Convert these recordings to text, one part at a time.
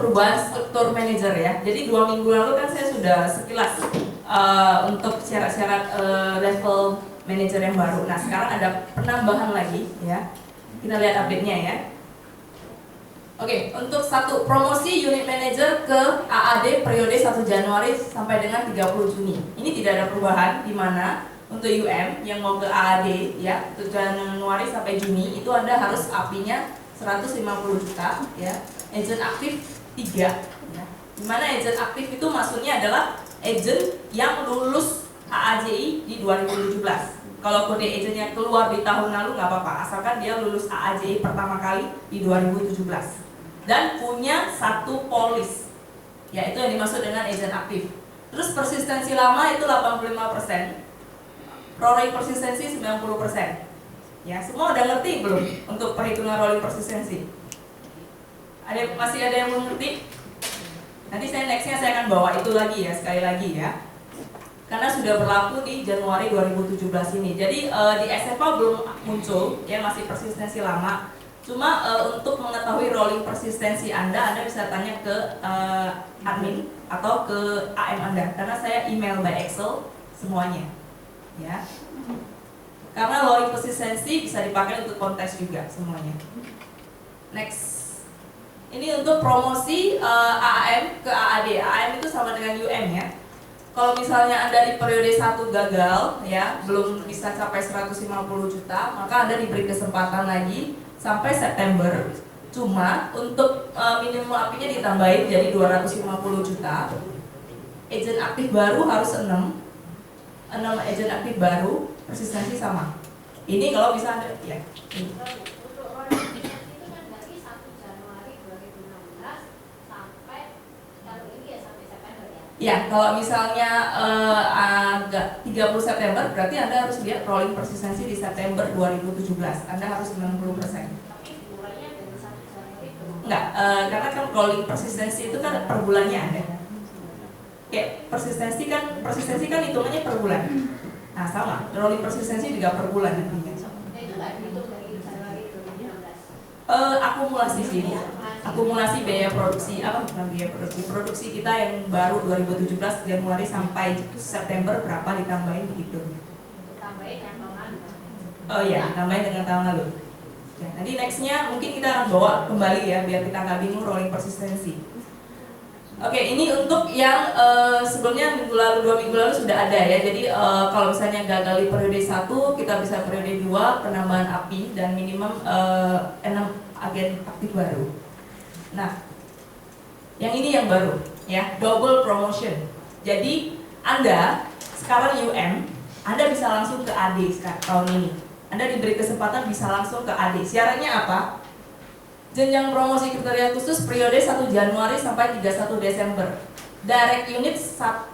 perubahan struktur manajer ya. Jadi 2 minggu lalu kan saya sudah sekilas untuk syarat-syarat level manajer yang baru. Nah sekarang ada penambahan lagi ya. Kita lihat update-nya ya. Oke, untuk 1 promosi unit manager ke AAD periode 1 Januari sampai dengan 30 Juni. Ini tidak ada perubahan, di mana untuk UM yang mau ke AAD ya, untuk Januari sampai Juni itu Anda harus AP-nya 150 juta ya. Agent aktif 3 ya. Di mana agent aktif itu maksudnya adalah agent yang lulus AAJI di 2017. Kalau kode agentnya keluar di tahun lalu nggak apa-apa, asalkan dia lulus AAJI pertama kali di 2017 dan punya 1 polis, ya itu yang dimaksud dengan agent aktif. Terus persistensi lama itu 85%, rolling persistensi 90%. Ya semua udah ngerti belum untuk perhitungan rolling persistensi? Masih ada yang belum ngerti? Nanti nextnya saya akan bawa itu lagi ya, sekali lagi ya. Karena sudah berlaku di Januari 2017 ini. Jadi di SFA belum muncul, ya masih persistensi lama. Cuma untuk mengetahui rolling persistensi Anda bisa tanya ke admin atau ke AM Anda. Karena saya email by Excel semuanya, ya. Karena rolling persistensi bisa dipakai untuk konteks juga semuanya. Next. Ini untuk promosi AAM ke AAD. AAM itu sama dengan UM ya. Kalau misalnya Anda di periode 1 gagal ya, belum bisa capai 150 juta, maka Anda diberi kesempatan lagi sampai September. Cuma untuk minimum AP-nya ditambahin jadi 250 juta. Agent aktif baru harus 6 agent aktif baru, persistensi sama. Ini kalau bisa Anda ya. Ya, kalau misalnya agak 30 September berarti Anda harus lihat rolling persistensi di September 2017. Anda harus 90%. Enggak, karena kan rolling persistensi itu kan per bulannya ada. Oke, persistensi kan hitungannya per bulan. Nah, sama, rolling persistensi juga per bulan nantinya. Akumulasi sih. Akumulasi biaya produksi, bukan biaya produksi kita yang baru 2017 Januari sampai September berapa ditambahin begitu. Tambahin yang tahun lalu. Oh iya, tambahin dengan tahun lalu. Ya, nanti nextnya mungkin kita akan bawa kembali ya biar kita nggak bingung rolling persistensi. Oke, ini untuk yang sebelumnya 2 minggu lalu sudah ada ya. Jadi kalau misalnya gagal di periode 1, kita bisa periode 2 penambahan API dan minimum 6 agen aktif baru. Nah, yang ini yang baru ya, double promotion. Jadi Anda sekarang UM, Anda bisa langsung ke AD tahun ini. Anda diberi kesempatan bisa langsung ke AD. Syaratnya apa? Jenjang promosi kriteria khusus periode 1 Januari sampai 31 Desember. Direct unit 1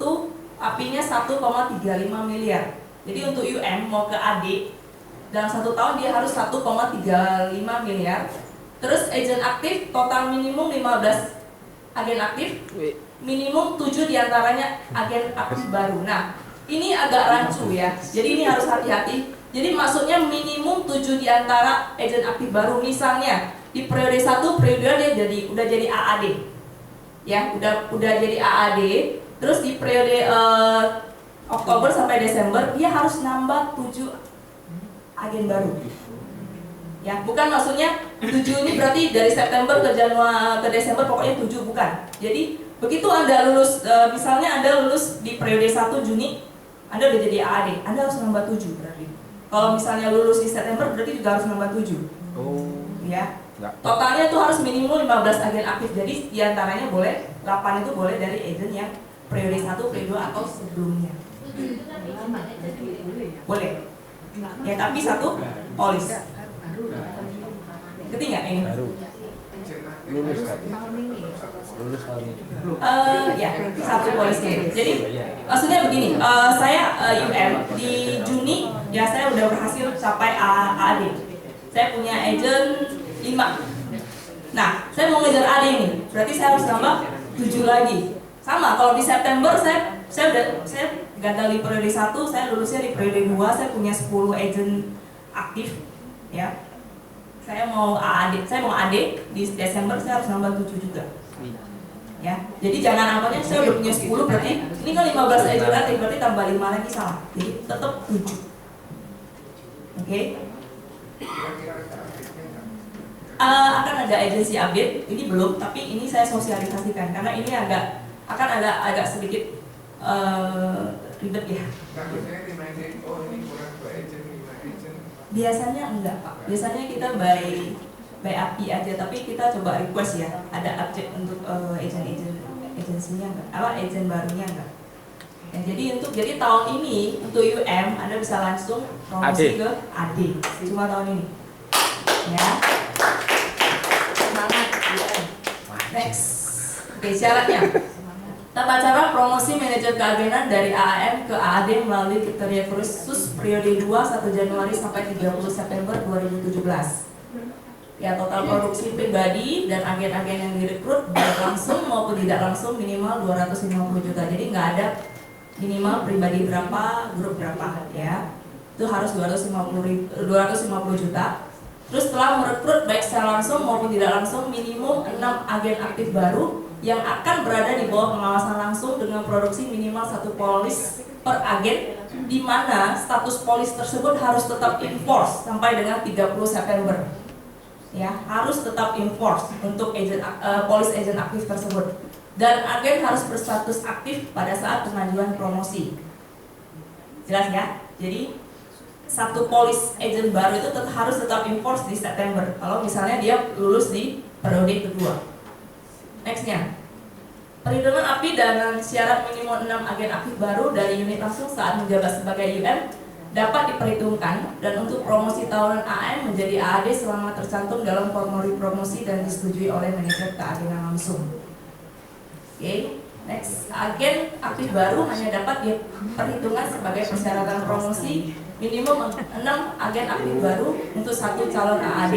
AP-nya 1,35 miliar. Jadi untuk UM mau ke AD dalam 1 tahun dia harus 1,35 miliar. Terus agent aktif total minimum 15 agen aktif, minimum 7 diantaranya agen aktif baru. Nah ini agak rancu ya, jadi ini harus hati-hati. Jadi maksudnya minimum 7 diantara agen aktif baru. Misalnya di periode 1 periode dia udah jadi AAD, ya udah jadi AAD. Terus di periode Oktober sampai Desember dia harus nambah 7 agen baru. Ya, bukan maksudnya 7 ini berarti dari September ke Januari ke Desember pokoknya 7, bukan. Jadi begitu Anda lulus, misalnya Anda lulus di periode 1 Juni, Anda udah jadi AAD, Anda harus nambah 7 berarti. Kalau misalnya lulus di September berarti juga harus nambah 7. Oh. Ya. Totalnya itu harus minimum 15 agen aktif. Jadi diantaranya boleh 8 itu boleh dari agent yang periode 1, periode 2 atau sebelumnya. Boleh. Ya, tapi 1 polis. Ngerti nggak ini? Baru. Lulus tahun ini. Ya, 1 polisnya. Jadi maksudnya begini, saya UM di Juni ya saya udah berhasil capai AAD. Saya punya agent 5. Nah, saya mau ngejar AD ini, berarti saya harus tambah 7 lagi. Sama, kalau di September saya gagal di periode 1, saya lulusnya di periode 2, saya punya 10 agent aktif, ya. Saya mau AD di Desember saya harus nambah 7 juga. Ya, jadi jangan angkanya saya udah punya 10 berarti ini kan 15 agent aktif berarti tambah 5 lagi salah. Jadi tetap 7. Oke. Akan ada agency update, ini belum, tapi ini saya sosialisasikan karena ini akan agak sedikit ribet ya. Biasanya enggak Pak, biasanya kita by API aja, tapi kita coba request ya, ada update untuk agensinya enggak, agent barunya enggak. Ya, jadi tahun ini untuk UM Anda bisa langsung promosi ke AD, cuma tahun ini. Ya. Semangat UM. Next. Oke, syaratnya. Tata cara promosi manajer keagenan dari AAM ke AAD melalui kriteria kursus periode 2 1 Januari sampai 30 September 2017. Ya, total produksi pribadi dan agen-agen yang direkrut baik langsung maupun tidak langsung minimal 250 juta. Jadi nggak ada minimal pribadi berapa, grup berapa ya. Itu harus 250 juta. Terus setelah merekrut baik secara langsung maupun tidak langsung minimum 6 agen aktif baru yang akan berada di bawah pengawasan langsung dengan produksi minimal 1 polis per agen, di mana status polis tersebut harus tetap enforce sampai dengan 30 September. Ya, harus tetap enforce untuk polis agent aktif tersebut. Dan agen harus berstatus aktif pada saat pengajuan promosi. Jelas ya? Jadi satu polis agent baru itu harus tetap enforce di September. Kalau misalnya dia lulus di periode kedua. Nextnya, perlindungan API dan syarat minimum 6 agen aktif baru dari unit langsung saat menjabat sebagai UM dapat diperhitungkan, dan untuk promosi tahunan AM menjadi AAD selama tercantum dalam formulir promosi dan disetujui oleh manajer keagenan langsung. Oke, next, agen aktif baru hanya dapat diperhitungkan sebagai persyaratan promosi minimum 6 agen aktif baru untuk 1 calon AAD.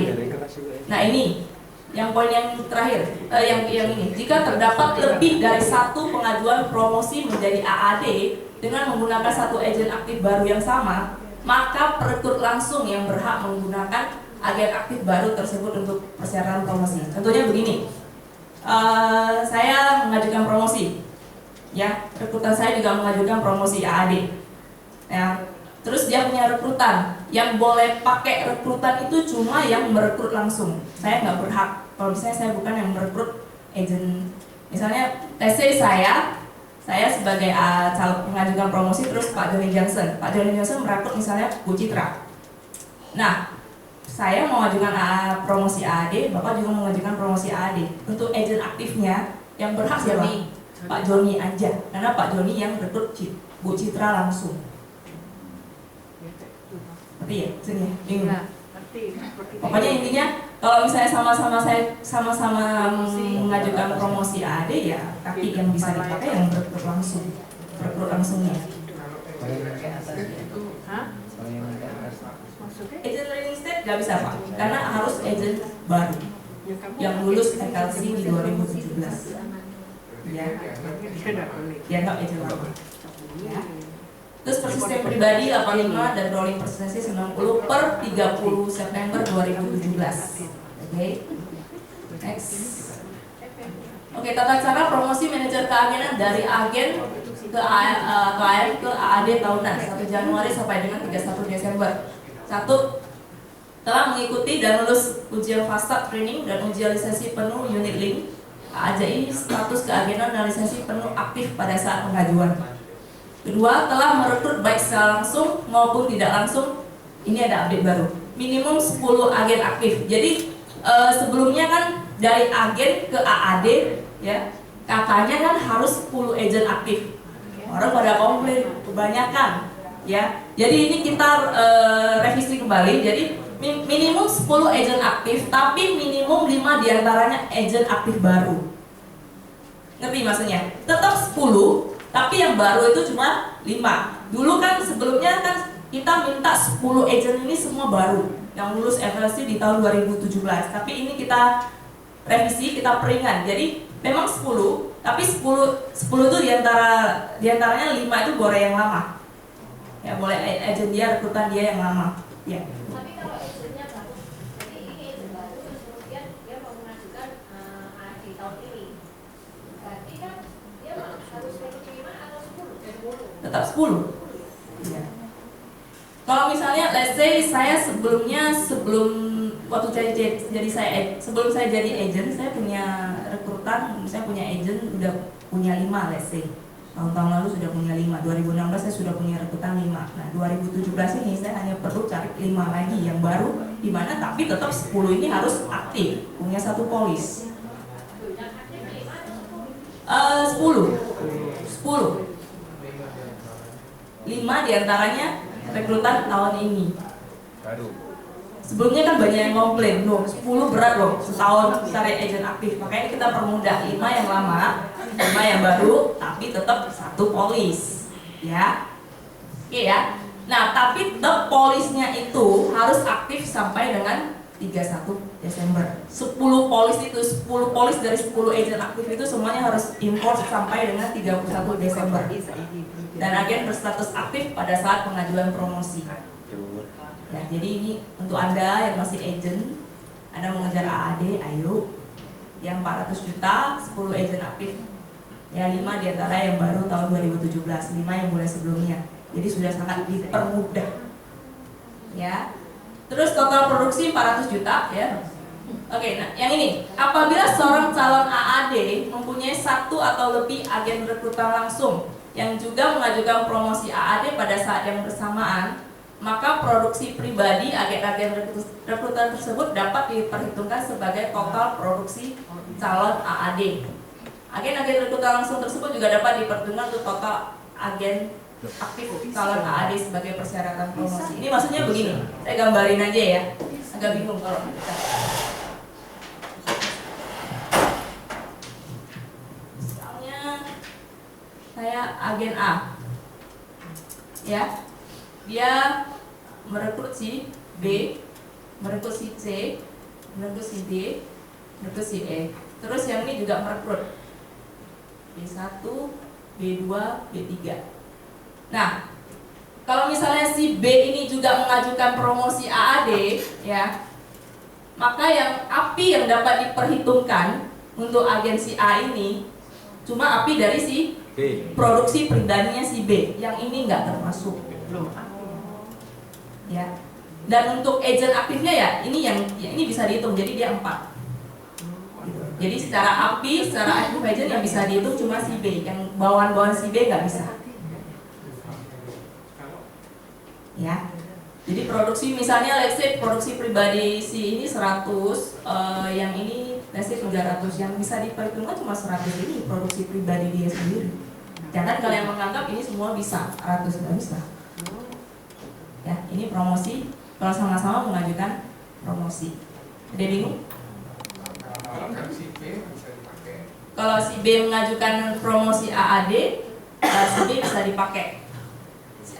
Nah ini, yang poin yang terakhir, yang ini, jika terdapat lebih dari 1 pengajuan promosi menjadi AAD dengan menggunakan 1 agen aktif baru yang sama, maka perekrut langsung yang berhak menggunakan agen aktif baru tersebut untuk persyaratan promosi. Tentunya begini, saya mengajukan promosi, ya, rekrutan saya juga mengajukan promosi AAD. Ya, terus dia punya rekrutan, yang boleh pakai rekrutan itu cuma yang merekrut langsung. Saya nggak berhak. Kalau misalnya saya bukan yang merekrut agent, misalnya let's say saya sebagai mengajukan promosi, terus Pak Johnny Johnson merekrut misalnya Bu Citra. Nah, saya mau mengajukan promosi AAD, Bapak juga mengajukan promosi AAD. Untuk agent aktifnya yang berhak siapa? Pak Johnny aja, karena Pak Johnny yang rekrut Bu Citra langsung. Ngerti ya? Sini, bingung. Pokoknya intinya kalau misalnya sama-sama mengajukan promosi AD, ya tapi yang bisa dipakai yang rekrut langsungnya. Agent learning state nggak bisa Pak, karena harus agent baru yang lulus FLC di 2017. Ya, nggak agent lama. Ya. Terus persisten pribadi 85 dan rolling persentasenya 90 per 30 September 2017. Oke. Next. Oke, tata cara promosi manajer keagenan dari agen ke AM ke AAD tahunan 1 Januari sampai dengan 31 Desember. 1. Telah mengikuti dan lulus ujian fast training dan ujian lisensi penuh unit link AJI status keagenan dan lisensi penuh aktif pada saat pengajuan. Kedua, telah merekrut baik secara langsung maupun tidak langsung. Ini ada update baru. Minimum 10 agen aktif. Jadi sebelumnya kan dari agen ke AAD, ya, katanya kan harus 10 agent aktif. Orang pada komplain kebanyakan, ya. Jadi ini kita revisi kembali. Jadi minimum 10 agent aktif, tapi minimum 5 diantaranya agent aktif baru. Ngerti maksudnya? Tetap 10. Tapi yang baru itu cuma 5. Dulu kan sebelumnya kan kita minta 10 agent ini semua baru yang lulus FLC di tahun 2017. Tapi ini kita revisi, kita peringan. Jadi memang 10, tapi 10 itu diantaranya 5 itu boleh yang lama. Ya, boleh agent dia, rekrutan dia yang lama. Ya. Tapi kalau agentnya baru, jadi ini agent baru terus kemudian dia mau mengajukan di tahun ini. 10. Ya. Kalau misalnya let's say saya sebelum saya jadi agent, saya punya rekrutan, saya punya agent udah punya 5 let's say. Tahun-tahun lalu sudah punya 5, 2016 saya sudah punya rekrutan 5. Nah 2017 ini saya hanya perlu cari 5 lagi yang baru, di mana tapi tetap 10 ini harus aktif, punya 1 polis. 10 5 diantaranya rekrutan tahun ini. Baru. Sebelumnya kan banyak yang komplain, loh 10 berat loh, setahun cari agent aktif. Makanya kita permudah, 5 yang lama, 5 yang baru, tapi tetap 1 polis. Ya, oke ya. Nah, tapi tetap polisnya itu harus aktif sampai dengan 31 Desember. 10 polis itu, 10 polis dari 10 agent aktif itu semuanya harus import sampai dengan 31 Desember. Dan agen berstatus aktif pada saat pengajuan promosi. Ya, jadi ini untuk Anda yang masih agent, Anda mengejar AAD, ayo. Yang 400 juta, 10 agent aktif. Ya, 5 diantara yang baru tahun 2017, 5 yang mulai sebelumnya. Jadi sudah sangat dipermudah. Ya. Terus total produksi 400 juta ya. Oke, nah yang ini, apabila seorang calon AAD mempunyai 1 atau lebih agen rekrutan langsung yang juga mengajukan promosi AAD pada saat yang bersamaan, maka produksi pribadi agen-agen rekrutan tersebut dapat diperhitungkan sebagai total produksi calon AAD. Agen-agen rekrutan langsung tersebut juga dapat diperhitungkan untuk total agen aktif calon AAD sebagai persyaratan promosi. Ini maksudnya begini, saya gambarin aja ya, agak bingung kalau kita. Misalnya saya agen A, ya, dia merekrut si B, merekrut si C, merekrut si D, merekrut si E. Terus yang ini juga merekrut B1, B2, B3. Nah, kalau misalnya si B ini juga mengajukan promosi AAD, ya, maka yang API yang dapat diperhitungkan untuk agensi A ini cuma API dari si B. Produksi pribadinya si B. Yang ini nggak termasuk. Ya. Dan untuk agent aktifnya ya, ini bisa dihitung. Jadi dia 4. Jadi secara API, secara active agent yang bisa dihitung cuma si B. Yang bawahan-bawahan si B nggak bisa. Ya, jadi produksi misalnya let's say produksi pribadi si ini 100, yang ini let's say 300, yang bisa diperhitungkan cuma 100 ini produksi pribadi dia sendiri. Jangan kalian menganggap ini semua bisa, 100 nggak bisa. Ya, ini promosi kalau sama-sama mengajukan promosi. Ada bingung? Kalau si B mengajukan promosi AAD, si B bisa dipakai. Si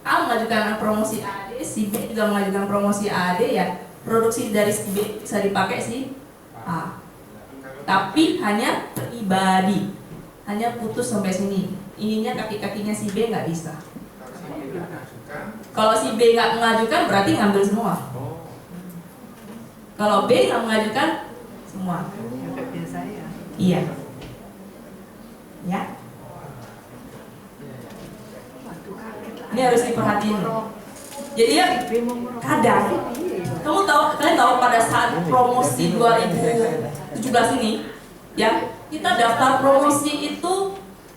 A mengajukan promosi AAD, si B juga mengajukan promosi AAD, ya produksi dari si B bisa dipakai si A. Tapi hanya pribadi, hanya putus sampai sini. Ininya kaki-kakinya si B nggak bisa. Kalau si B nggak mengajukan berarti ngambil semua. Kalau B nggak mengajukan semua. Iya. Ya. Ini harus diperhatiin. Jadi ya kadang kalian tahu pada saat promosi 2017 ini, ya kita daftar promosi itu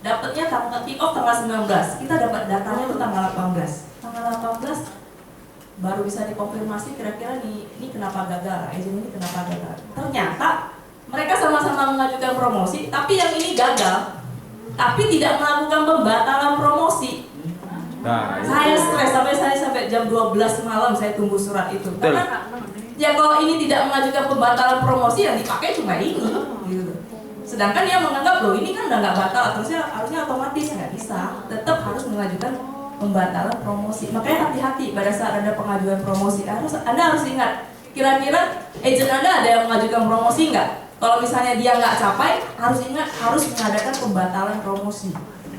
dapatnya kick off tanggal 19. Kita dapat datanya itu tanggal 18. Tanggal 18 baru bisa dikonfirmasi kira-kira ini kenapa gagal, agent ini kenapa gagal. Ternyata mereka sama-sama mengajukan promosi, tapi yang ini gagal, tapi tidak melakukan pembatalan promosi. Nah, Saya stres sampai jam 12 malam saya tunggu surat itu. Karena ya kalau ini tidak mengajukan pembatalan promosi, yang dipakai cuma ini gitu. Sedangkan dia menganggap loh ini kan udah nggak batal, harusnya otomatis, nggak bisa. Tetap harus mengajukan pembatalan promosi. Makanya hati-hati pada saat ada pengajuan promosi. Anda harus ingat, kira-kira agent Anda ada yang mengajukan promosi nggak? Kalau misalnya dia nggak capai, harus ingat harus mengadakan pembatalan promosi.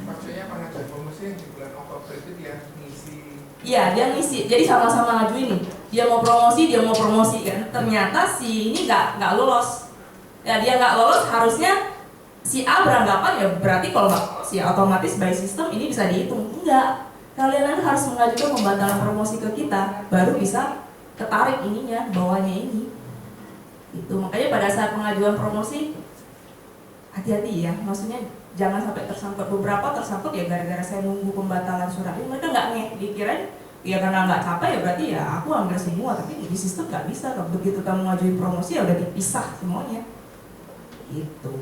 Maksudnya pengajuan promosi yang di bulan Oktober itu dia ngisi. Iya, dia ngisi. Jadi sama-sama ngajuin nih. Dia mau promosi kan. Ternyata si ini nggak lolos. Ya dia nggak lolos, harusnya Si A beranggapan ya berarti kalau nggak si otomatis by system ini bisa dihitung. Enggak. Kalian harus mengajukan pembatalan promosi ke kita, baru bisa ketarik ininya, bawahnya ini. Itu makanya pada saat pengajuan promosi hati-hati ya, maksudnya jangan sampai tersangkut. Beberapa tersangkut ya gara-gara saya nunggu pembatalan surat ini, mereka nggak dikirain ya karena nggak capai ya berarti ya aku ambil semua, tapi di sistem nggak bisa. Begitu kamu ngajuin promosi ya udah dipisah semuanya gitu.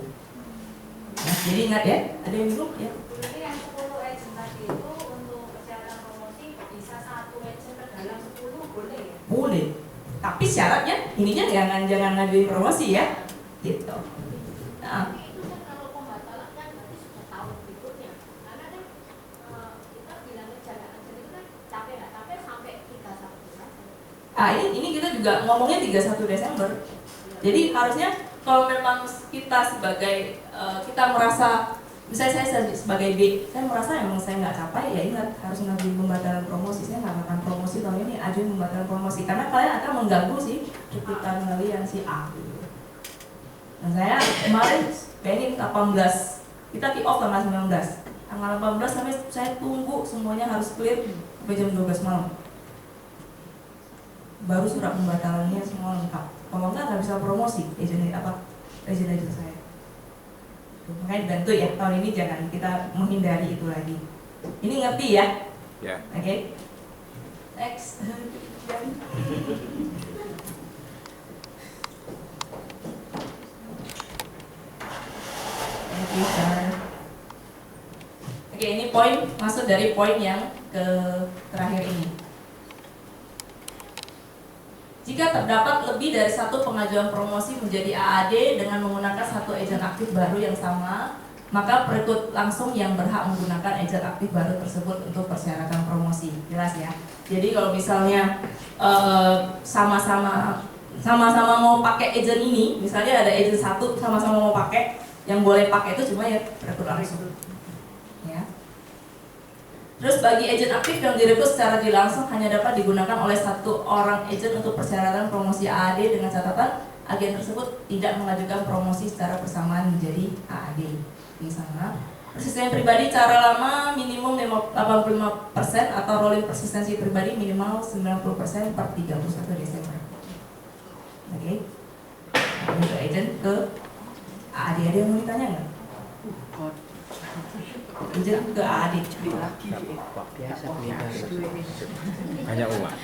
Nah, jadi ingat ya, ada yang bingung ya. Jadi yang 10 agent tadi itu untuk persyaratan promosi bisa 1 agent ke dalam 10 boleh ya? Boleh, tapi syaratnya ininya jangan ngajuin promosi ya gitu. Nah, Tapi itu kan kalau pembatalan kan berarti sudah tahu berikutnya. Karena kan kita bilangnya jalan agent itu kan capek nggak capek sampai 31 Desember. ini kita juga ngomongnya 31 Desember. Jadi harusnya kalau memang kita sebagai kita merasa, misalnya saya sebagai B, saya merasa emang saya nggak capai, ya ingat harus ngajuin pembatalan promosi. Saya nggak akan promosi tahun ini, ajuin pembatalan promosi karena kalian akan mengganggu si rekrutmen kalian si A. Dan saya kemarin pengen 18, kita kick off tanggal 19, tanggal 18 sampai saya tunggu semuanya harus clear sampai jam 12 malam. Baru surat pembatalannya semua lengkap. Kalau enggak nggak bisa promosi agent saya. Makanya dibantu ya, tahun ini jangan kita menghindari itu lagi. Ini ngerti ya? Ya. Oke. Next. Thank you, sir. Oke, ini poin masuk dari poin yang ke terakhir ini. Jika terdapat lebih dari satu pengajuan promosi menjadi AAD dengan menggunakan satu agen aktif baru yang sama, maka perekrut langsung yang berhak menggunakan agen aktif baru tersebut untuk persyaratan promosi. Jelas ya? Jadi kalau misalnya sama-sama mau pakai agen ini, misalnya ada agen satu sama-sama mau pakai, yang boleh pakai itu cuma ya perekrut langsung. Ya. Terus bagi agen aktif yang direkrut secara langsung hanya dapat digunakan oleh satu orang agen untuk persyaratan promosi AAD dengan catatan agen tersebut tidak mengajukan promosi secara bersamaan menjadi AAD. Misalnya, persistensi pribadi cara lama minimum 85% atau rolling persistensi pribadi minimal 90% per 31 Desember. Oke. Untuk agen ke AAD ada yang mau ditanya nggak? Agen ke AAD. Hanya uang.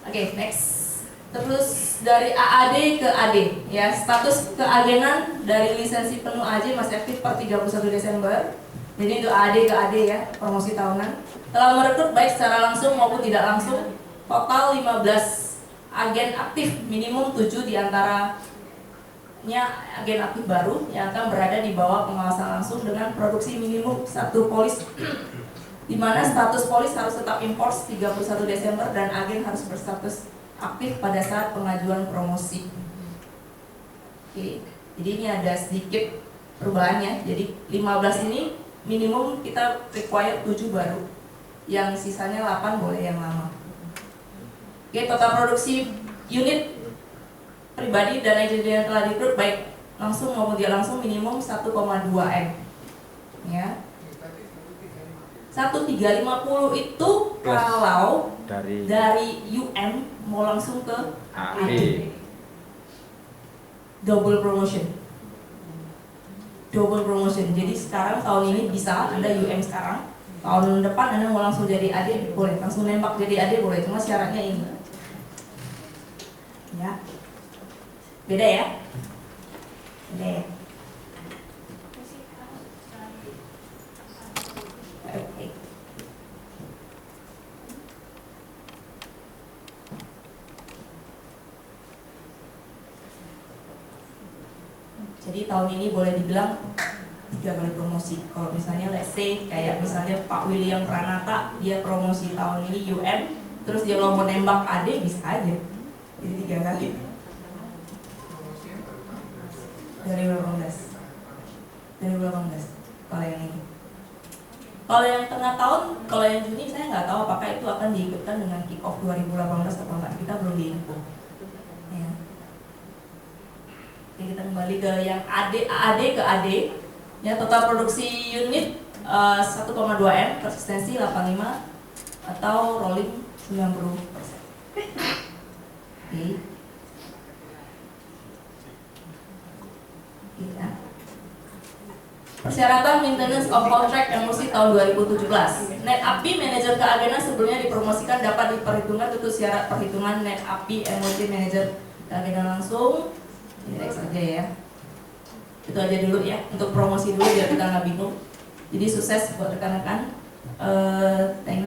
Oke, next. Terus dari AAD ke AD, ya status keagenan dari lisensi penuh AJ masih aktif per 31 Desember. Jadi itu AAD ke AD ya, promosi tahunan. Telah merekrut baik secara langsung maupun tidak langsung, total 15 agen aktif, minimum 7 diantaranya agen aktif baru yang akan berada di bawah pengawasan langsung dengan produksi minimum 1 polis di mana status polis harus tetap enforce 31 Desember dan agen harus berstatus aktif pada saat pengajuan promosi. Oke, jadi ini ada sedikit perubahannya. Jadi 15 ini minimum kita require 7 baru, yang sisanya 8 boleh yang lama. Oke, total produksi unit pribadi dan agen yang telah direkrut baik langsung maupun tidak langsung minimum 1,2 M. Ya. 1350 itu kalau dari UM mau langsung ke AD. Double promotion. Jadi sekarang tahun ini bisa Anda UM sekarang, tahun depan Anda mau langsung jadi AD boleh, langsung nembak jadi AD boleh, cuma syaratnya ini. Ya. Beda ya? Beda ya? Oke. Jadi tahun ini boleh dibilang 3 kali promosi. Kalau misalnya let's say kayak misalnya Pak William Pranata, dia promosi tahun ini UM, terus dia mau nembak AD bisa aja. Jadi 3 kali. Dari 18 kalau yang ini. Kalau yang tengah tahun, kalau yang Juni saya nggak tahu apakah itu akan diikutkan dengan kick off 2018 atau enggak, kita belum diinfo. Ya. Oke, kita kembali ke yang AD ke AD. Ya, total produksi unit 1,2 M, persistensi 85 atau rolling 90%. Oke. Ya. Persyaratan maintenance of contract MOC tahun 2017. Net API manajer keagenan sebelumnya dipromosikan dapat diperhitungkan untuk syarat perhitungan net API MOC manajer keagenan langsung. Ini X aja ya. Itu aja dulu ya, untuk promosi dulu biar kita nggak bingung. Jadi sukses buat rekan-rekan. Thank you.